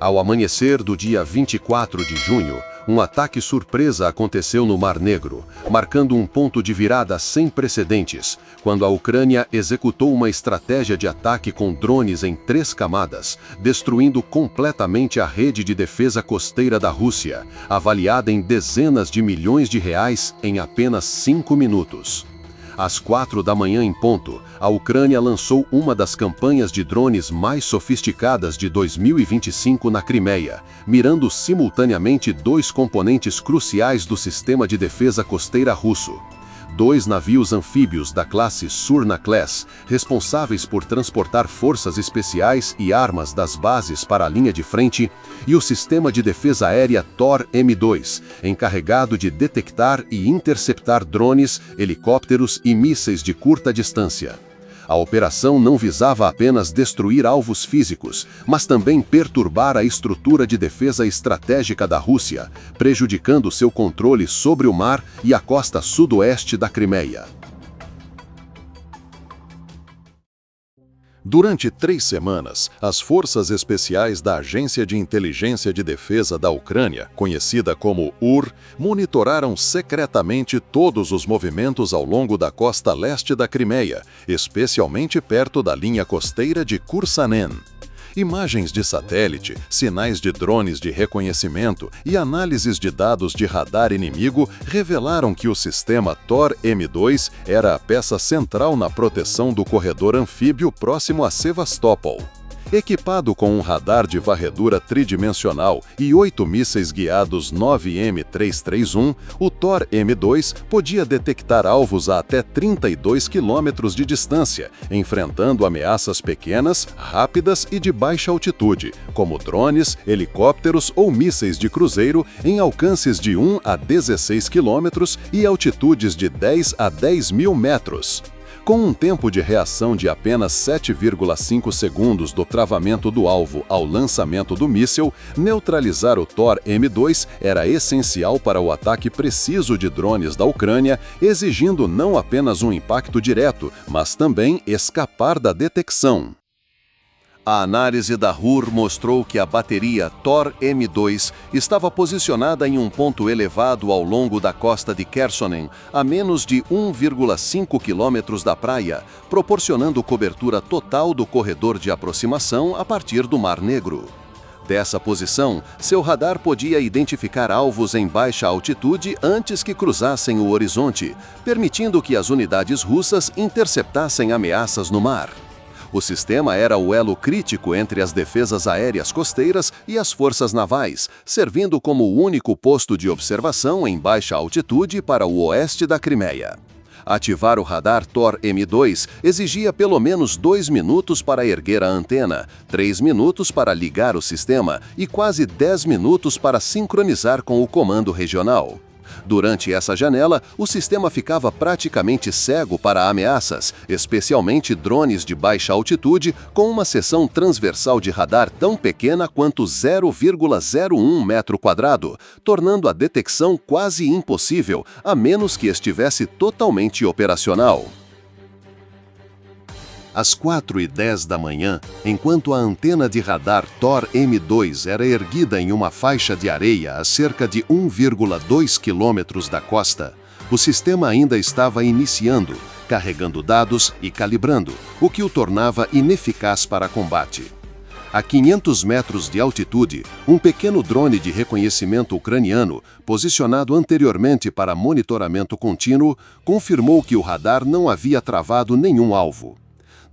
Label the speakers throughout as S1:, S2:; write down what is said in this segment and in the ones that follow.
S1: Ao amanhecer do dia 24 de junho, um ataque surpresa aconteceu no Mar Negro, marcando um ponto de virada sem precedentes, quando a Ucrânia executou uma estratégia de ataque com drones em 3 camadas, destruindo completamente a rede de defesa costeira da Rússia, avaliada em dezenas de milhões de reais em apenas 5 minutos. Às 4 da manhã em ponto, a Ucrânia lançou uma das campanhas de drones mais sofisticadas de 2025 na Crimeia, mirando simultaneamente 2 componentes cruciais do sistema de defesa costeira russo. 2 navios anfíbios da classe Surna-class, responsáveis por transportar forças especiais e armas das bases para a linha de frente, e o sistema de defesa aérea Tor-M2, encarregado de detectar e interceptar drones, helicópteros e mísseis de curta distância. A operação não visava apenas destruir alvos físicos, mas também perturbar a estrutura de defesa estratégica da Rússia, prejudicando seu controle sobre o mar e a costa sudoeste da Crimeia.
S2: Durante 3 semanas, as forças especiais da Agência de Inteligência de Defesa da Ucrânia, conhecida como UR, monitoraram secretamente todos os movimentos ao longo da costa leste da Crimeia, especialmente perto da linha costeira de Kursanen. Imagens de satélite, sinais de drones de reconhecimento e análises de dados de radar inimigo revelaram que o sistema Tor-M2 era a peça central na proteção do corredor anfíbio próximo a Sevastopol. Equipado com um radar de varredura tridimensional e 8 mísseis guiados 9M331, o Tor-M2 podia detectar alvos a até 32 quilômetros de distância, enfrentando ameaças pequenas, rápidas e de baixa altitude, como drones, helicópteros ou mísseis de cruzeiro em alcances de 1 a 16 quilômetros e altitudes de 10 a 10 mil metros. Com um tempo de reação de apenas 7,5 segundos do travamento do alvo ao lançamento do míssil, neutralizar o Tor-M2 era essencial para o ataque preciso de drones da Ucrânia, exigindo não apenas um impacto direto, mas também escapar da detecção. A análise da RUR mostrou que a bateria Tor-M2 estava posicionada em um ponto elevado ao longo da costa de Khersonen, a menos de 1,5 quilômetros da praia, proporcionando cobertura total do corredor de aproximação a partir do Mar Negro. Dessa posição, seu radar podia identificar alvos em baixa altitude antes que cruzassem o horizonte, permitindo que as unidades russas interceptassem ameaças no mar. O sistema era o elo crítico entre as defesas aéreas costeiras e as forças navais, servindo como o único posto de observação em baixa altitude para o oeste da Crimeia. Ativar o radar Tor-M2 exigia pelo menos 2 minutos para erguer a antena, 3 minutos para ligar o sistema e quase 10 minutos para sincronizar com o comando regional. Durante essa janela, o sistema ficava praticamente cego para ameaças, especialmente drones de baixa altitude, com uma seção transversal de radar tão pequena quanto 0,01 metro quadrado, tornando a detecção quase impossível, a menos que estivesse totalmente operacional. Às 4h10 da manhã, enquanto a antena de radar Tor-M2 era erguida em uma faixa de areia a cerca de 1,2 quilômetros da costa, o sistema ainda estava iniciando, carregando dados e calibrando, o que o tornava ineficaz para combate. A 500 metros de altitude, um pequeno drone de reconhecimento ucraniano, posicionado anteriormente para monitoramento contínuo, confirmou que o radar não havia travado nenhum alvo.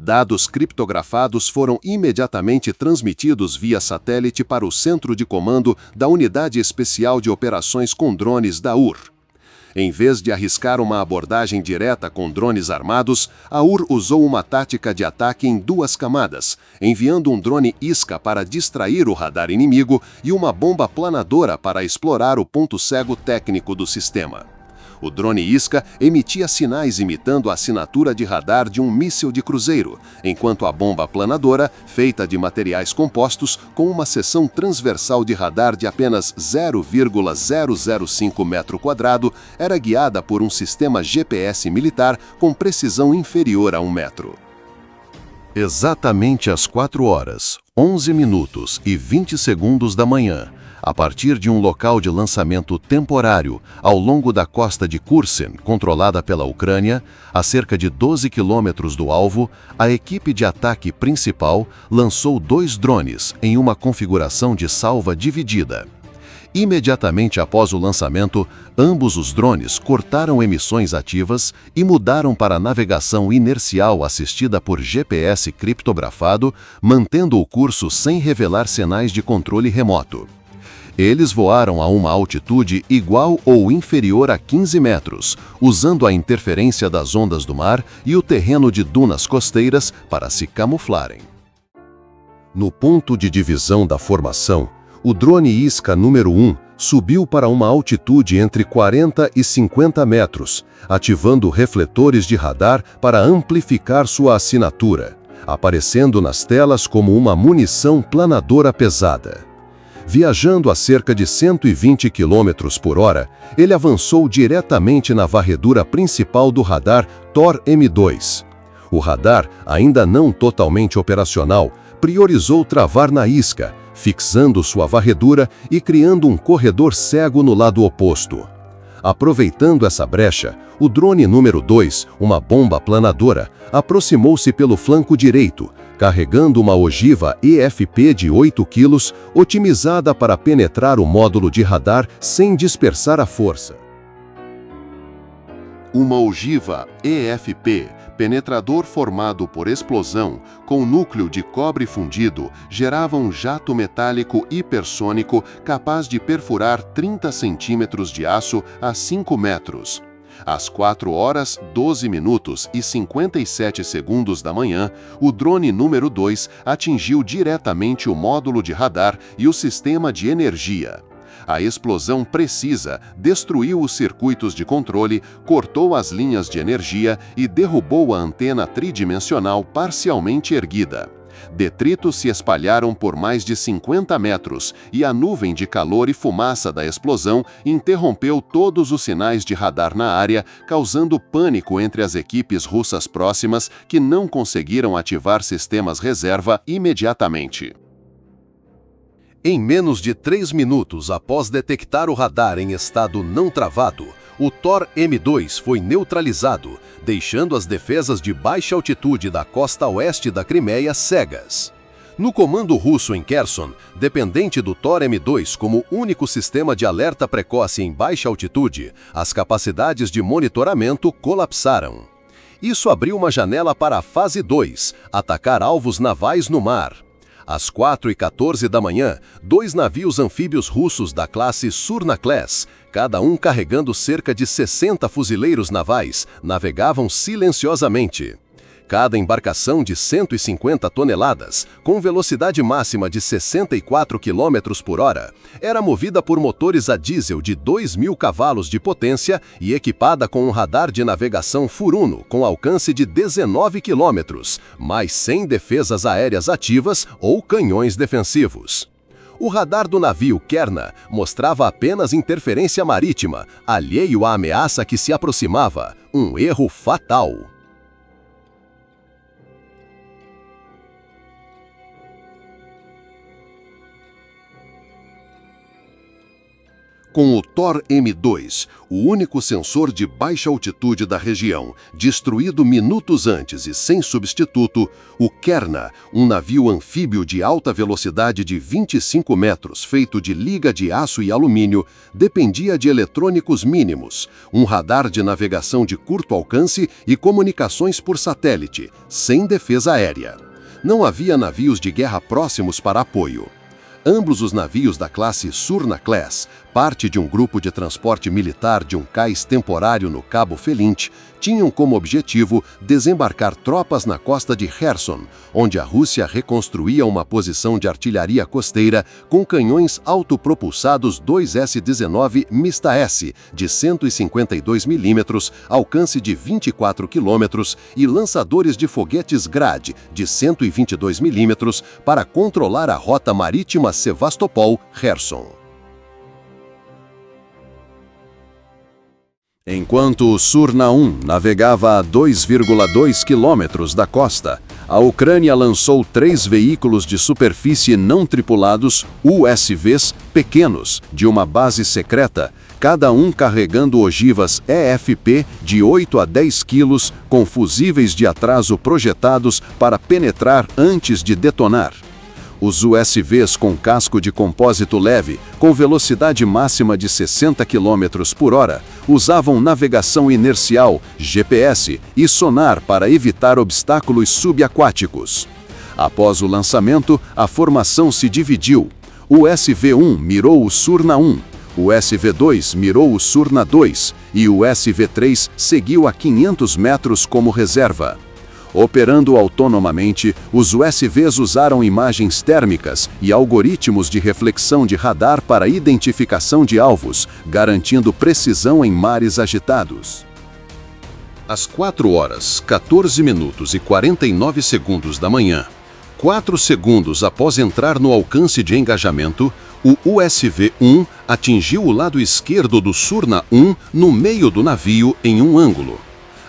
S2: Dados criptografados foram imediatamente transmitidos via satélite para o centro de comando da Unidade Especial de Operações com Drones da UR. Em vez de arriscar uma abordagem direta com drones armados, a UR usou uma tática de ataque em 2 camadas, enviando um drone isca para distrair o radar inimigo e uma bomba planadora para explorar o ponto cego técnico do sistema. O drone isca emitia sinais imitando a assinatura de radar de um míssil de cruzeiro, enquanto a bomba planadora, feita de materiais compostos, com uma seção transversal de radar de apenas 0,005 metro quadrado, era guiada por um sistema GPS militar com precisão inferior a 1 metro. Exatamente às 4 horas,
S1: 11 minutos e 20 segundos da manhã, a partir de um local de lançamento temporário ao longo da costa de Kherson, controlada pela Ucrânia, a cerca de 12 quilômetros do alvo, a equipe de ataque principal lançou 2 drones em uma configuração de salva dividida. Imediatamente após o lançamento, ambos os drones cortaram emissões ativas e mudaram para navegação inercial assistida por GPS criptografado, mantendo o curso sem revelar sinais de controle remoto. Eles voaram a uma altitude igual ou inferior a 15 metros, usando a interferência das ondas do mar e o terreno de dunas costeiras para se camuflarem. No ponto de divisão da formação, o drone Isca número 1 subiu para uma altitude entre 40 e 50 metros, ativando refletores de radar para amplificar sua assinatura, aparecendo nas telas como uma munição planadora pesada. Viajando a cerca de 120 km por hora, ele avançou diretamente na varredura principal do radar Thor M2. O radar, ainda não totalmente operacional, priorizou travar na isca, fixando sua varredura e criando um corredor cego no lado oposto. Aproveitando essa brecha, o drone número 2, uma bomba planadora, aproximou-se pelo flanco direito, carregando uma ogiva EFP de 8 kg, otimizada para penetrar o módulo de radar sem dispersar a força. Uma ogiva EFP, penetrador formado por explosão, com núcleo de cobre fundido, gerava um jato metálico hipersônico capaz de perfurar 30 centímetros de aço a 5 metros. Às 4 horas, 12 minutos e 57 segundos da manhã, o drone número 2 atingiu diretamente o módulo de radar e o sistema de energia. A explosão precisa destruiu os circuitos de controle, cortou as linhas de energia e derrubou a antena tridimensional parcialmente erguida. Detritos se espalharam por mais de 50 metros e a nuvem de calor e fumaça da explosão interrompeu todos os sinais de radar na área, causando pânico entre as equipes russas próximas que não conseguiram ativar sistemas reserva imediatamente. Em menos de 3 minutos após detectar o radar em estado não travado, o Thor M2 foi neutralizado, deixando as defesas de baixa altitude da costa oeste da Crimeia cegas. No comando russo em Kherson, dependente do Thor M2 como único sistema de alerta precoce em baixa altitude, as capacidades de monitoramento colapsaram. Isso abriu uma janela para a fase 2, atacar alvos navais no mar. Às 4h14 da manhã, 2 navios anfíbios russos da classe Surna-class, cada um carregando cerca de 60 fuzileiros navais, navegavam silenciosamente. Cada embarcação de 150 toneladas, com velocidade máxima de 64 km por hora, era movida por motores a diesel de 2.000 cavalos de potência e equipada com um radar de navegação Furuno com alcance de 19 km, mais 100 defesas aéreas ativas ou canhões defensivos. O radar do navio Kerna mostrava apenas interferência marítima, alheio à ameaça que se aproximava, um erro fatal. Com o Thor M2, o único sensor de baixa altitude da região, destruído minutos antes e sem substituto, o Kerna, um navio anfíbio de alta velocidade de 25 metros feito de liga de aço e alumínio, dependia de eletrônicos mínimos, um radar de navegação de curto alcance e comunicações por satélite, sem defesa aérea. Não havia navios de guerra próximos para apoio. Ambos os navios da classe Surna-class, parte de um grupo de transporte militar de um cais temporário no Cabo Felint, tinham como objetivo desembarcar tropas na costa de Kherson, onde a Rússia reconstruía uma posição de artilharia costeira com canhões autopropulsados 2S-19 Mista-S de 152 mm, alcance de 24 km e lançadores de foguetes Grad de 122 mm para controlar a rota marítima Sevastopol-Kherson. Enquanto o Surna 1 navegava a 2,2 quilômetros da costa, A Ucrânia lançou 3 veículos de superfície não tripulados, USVs, pequenos, de uma base secreta, cada um carregando ogivas EFP de 8 a 10 quilos com fusíveis de atraso projetados para penetrar antes de detonar. Os USVs com casco de compósito leve, com velocidade máxima de 60 km por hora, usavam navegação inercial, GPS e sonar para evitar obstáculos subaquáticos. Após o lançamento, a formação se dividiu. O SV-1 mirou o Surna-1, o SV-2 mirou o Surna-2 e o SV-3 seguiu a 500 metros como reserva. Operando autonomamente, os USVs usaram imagens térmicas e algoritmos de reflexão de radar para identificação de alvos, garantindo precisão em mares agitados. Às 4 horas, 14 minutos e 49 segundos da manhã, 4 segundos após entrar no alcance de engajamento, o USV-1 atingiu o lado esquerdo do Surna-1 no meio do navio em um ângulo.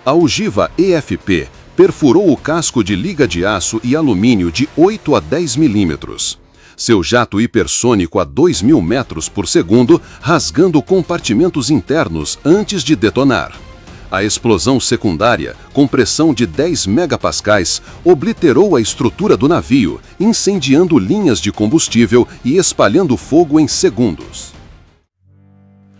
S1: A ogiva EFP perfurou o casco de liga de aço e alumínio de 8 a 10 milímetros. Seu jato hipersônico a 2.000 metros por segundo, rasgando compartimentos internos antes de detonar. A explosão secundária, com pressão de 10 megapascais, obliterou a estrutura do navio, incendiando linhas de combustível e espalhando fogo em segundos.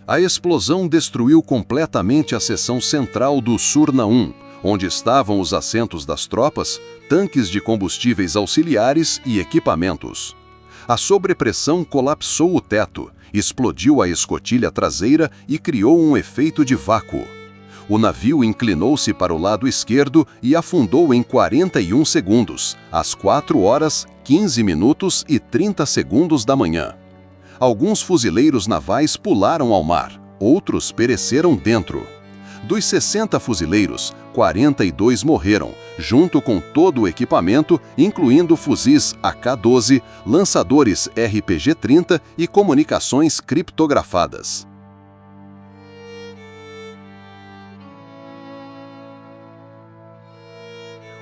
S1: A explosão destruiu completamente a seção central do Surna-1, onde estavam os assentos das tropas, tanques de combustíveis auxiliares e equipamentos. A sobrepressão colapsou o teto, explodiu a escotilha traseira e criou um efeito de vácuo. O navio inclinou-se para o lado esquerdo e afundou em 41 segundos, às 4 horas, 15 minutos e 30 segundos da manhã. Alguns fuzileiros navais pularam ao mar, outros pereceram dentro. Dos 60 fuzileiros, 42 morreram, junto com todo o equipamento, incluindo fuzis AK-12, lançadores RPG-30 e comunicações criptografadas.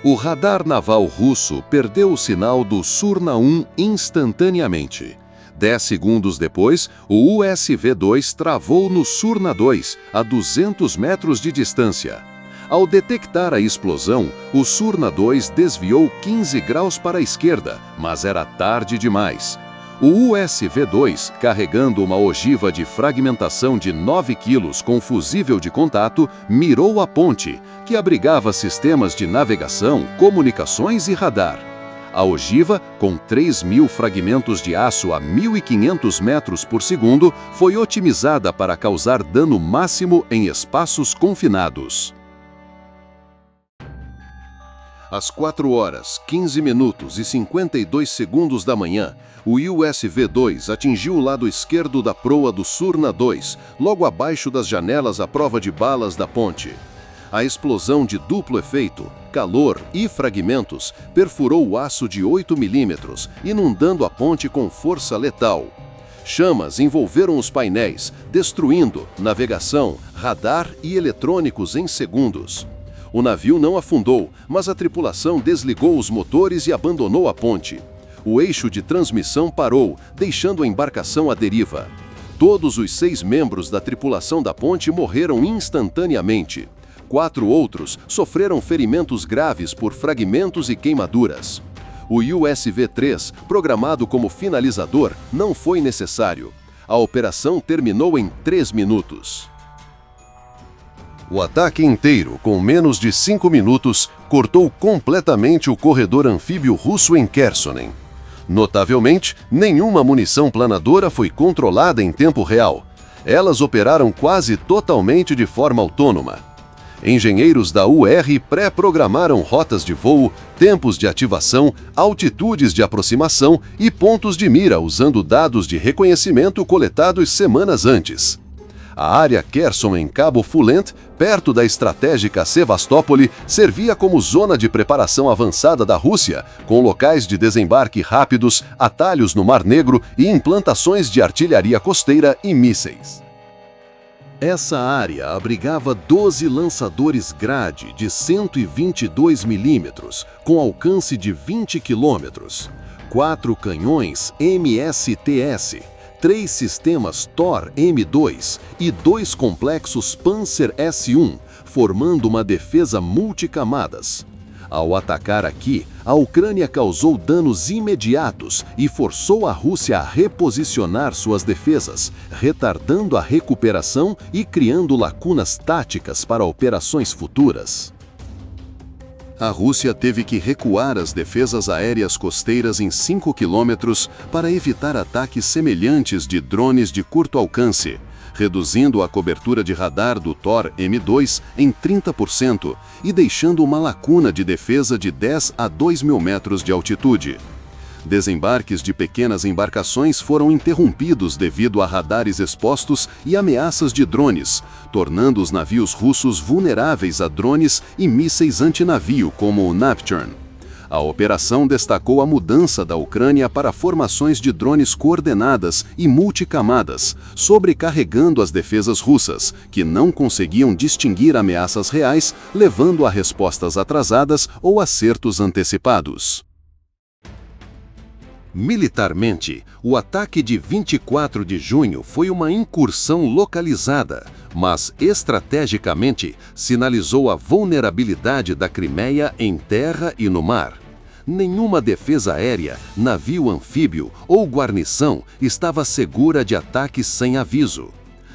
S1: O radar naval russo perdeu o sinal do Surna-1 instantaneamente. 10 segundos depois, o USV-2 travou no Surna-2, a 200 metros de distância. Ao detectar a explosão, o Surna-2 desviou 15 graus para a esquerda, mas era tarde demais. O USV-2, carregando uma ogiva de fragmentação de 9 quilos com fusível de contato, mirou a ponte, que abrigava sistemas de navegação, comunicações e radar. A ogiva, com 3.000 fragmentos de aço a 1.500 metros por segundo, foi otimizada para causar dano máximo em espaços confinados. Às 4 horas, 15 minutos e 52 segundos da manhã, o USV-2 atingiu o lado esquerdo da proa do Surna-2, logo abaixo das janelas à prova de balas da ponte. A explosão de duplo efeito, calor e fragmentos perfurou o aço de 8 milímetros, inundando a ponte com força letal. Chamas envolveram os painéis, destruindo navegação, radar e eletrônicos em segundos. O navio não afundou, mas a tripulação desligou os motores e abandonou a ponte. O eixo de transmissão parou, deixando a embarcação à deriva. Todos os 6 membros da tripulação da ponte morreram instantaneamente. 4 outros sofreram ferimentos graves por fragmentos e queimaduras. O USV-3, programado como finalizador, não foi necessário. A operação terminou em 3 minutos. O ataque inteiro, com menos de 5 minutos, cortou completamente o corredor anfíbio russo em Kherson. Notavelmente, nenhuma munição planadora foi controlada em tempo real. Elas operaram quase totalmente de forma autônoma. Engenheiros da UR pré-programaram rotas de voo, tempos de ativação, altitudes de aproximação e pontos de mira usando dados de reconhecimento coletados semanas antes. A área Kherson em Cabo Fulent, perto da estratégica Sevastopol, servia como zona de preparação avançada da Rússia, com locais de desembarque rápidos, atalhos no Mar Negro e implantações de artilharia costeira e mísseis.
S2: Essa área abrigava 12 lançadores Grade de 122 mm, com alcance de 20 km, 4 canhões MSTS, 3 sistemas Tor M2 e 2 complexos Panzer S1, formando uma defesa multicamadas. Ao atacar aqui, a Ucrânia causou danos imediatos e forçou a Rússia a reposicionar suas defesas, retardando a recuperação e criando lacunas táticas para operações futuras. A Rússia teve que recuar as defesas aéreas costeiras em 5 quilômetros para evitar ataques semelhantes de drones de curto alcance, reduzindo a cobertura de radar do Tor M2 em 30% e deixando uma lacuna de defesa de 10 a 2.000 metros de altitude. Desembarques de pequenas embarcações foram interrompidos devido a radares expostos e ameaças de drones, tornando os navios russos vulneráveis a drones e mísseis antinavio como o Neptune. A operação destacou a mudança da Ucrânia para formações de drones coordenadas e multicamadas, sobrecarregando as defesas russas, que não conseguiam distinguir ameaças reais, levando a respostas atrasadas ou acertos antecipados. Militarmente, o ataque de 24 de junho foi uma incursão localizada, mas estrategicamente sinalizou a vulnerabilidade da Crimeia em terra e no mar. Nenhuma defesa aérea, navio anfíbio ou guarnição estava segura de ataques sem aviso.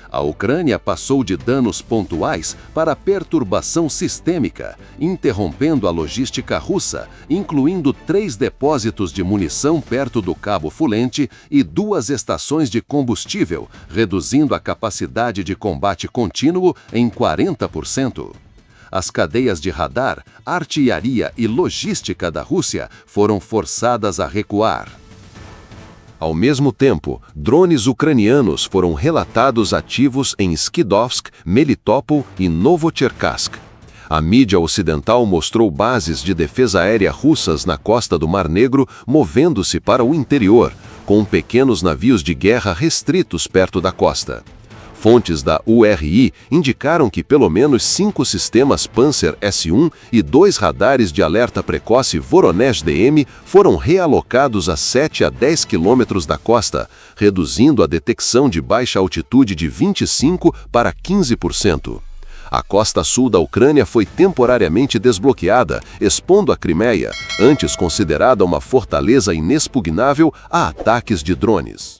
S2: A Ucrânia passou de danos pontuais para perturbação sistêmica, interrompendo a logística russa, incluindo 3 depósitos de munição perto do Cabo Fulente e 2 estações de combustível, reduzindo a capacidade de combate contínuo em 40%. As cadeias de radar, artilharia e logística da Rússia foram forçadas a recuar. Ao mesmo tempo, drones ucranianos foram relatados ativos em Skidovsk, Melitopol e Novocherkassk. A mídia ocidental mostrou bases de defesa aérea russas na costa do Mar Negro movendo-se para o interior, com pequenos navios de guerra restritos perto da costa. Fontes da URI indicaram que pelo menos 5 sistemas Panzer S1 e 2 radares de alerta precoce Voronezh DM foram realocados a 7 a 10 quilômetros da costa, reduzindo a detecção de baixa altitude de 25% para 15%. A costa sul da Ucrânia foi temporariamente desbloqueada, expondo a Crimeia, antes considerada uma fortaleza inexpugnável, a ataques de drones.